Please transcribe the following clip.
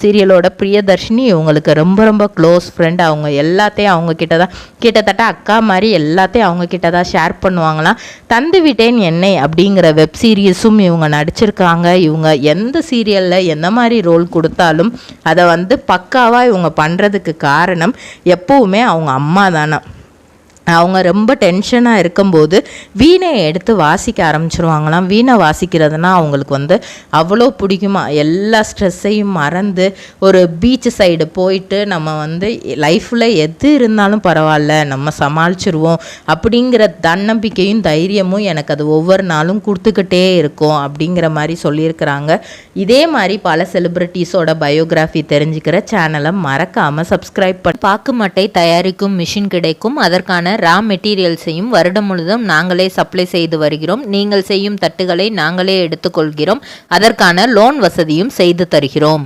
சீரியலோட பிரியதர்ஷினி இவங்களுக்கு ரொம்ப ரொம்ப க்ளோஸ் ஃப்ரெண்ட். அவங்க எல்லாத்தையும் அவங்க கிட்ட தான் கிட்டத்தட்ட அக்கா மாதிரி எல்லாத்தையும் அவங்க கிட்ட தான் ஷேர் பண்ணுவாங்களாம். தந்து விட்டேன் என்னை அப்படிங்கிற வெப் சீரியஸும் இவங்க நடிச்சிருக்காங்க. இவங்க எந்த சீரியலில் எந்த மாதிரி ரோல் கொடுத்தாலும் அதை பக்காவாக இவங்க பண்ணுறதுக்கு காரணம் எப்போவுமே அவங்க அம்மா தானே. அவங்க ரொம்ப டென்ஷனாக இருக்கும்போது வீணையை எடுத்து வாசிக்க ஆரம்பிச்சிருவாங்களாம். வீணை வாசிக்கிறதுனா அவங்களுக்கு அவ்வளோ பிடிக்குமா. எல்லா ஸ்ட்ரெஸ்ஸையும் மறந்து ஒரு பீச் சைடு போயிட்டு நம்ம லைஃப்பில் எது இருந்தாலும் பரவாயில்ல நம்ம சமாளிச்சிருவோம் அப்படிங்கிற தன்னம்பிக்கையும் தைரியமும் எனக்கு அது ஒவ்வொரு நாளும் கொடுத்துக்கிட்டே இருக்கும் அப்படிங்கிற மாதிரி சொல்லியிருக்கிறாங்க. இதே மாதிரி பல செலிப்ரிட்டிஸோட பயோகிராஃபி தெரிஞ்சுக்கிற சேனலை மறக்காமல் சப்ஸ்கிரைப் பண்ணி பாக்குமட்டை தயாரிக்கும் மிஷின் கிடைக்கும். அதற்கான ரா மெட்டீரியல்ஸையும் வருடம் முழுதும் நாங்களே சப்ளை செய்து வருகிறோம். நீங்கள் செய்யும் தட்டுகளை நாங்களே எடுத்துக்கொள்கிறோம். அதற்கான லோன் வசதியும் செய்து தருகிறோம்.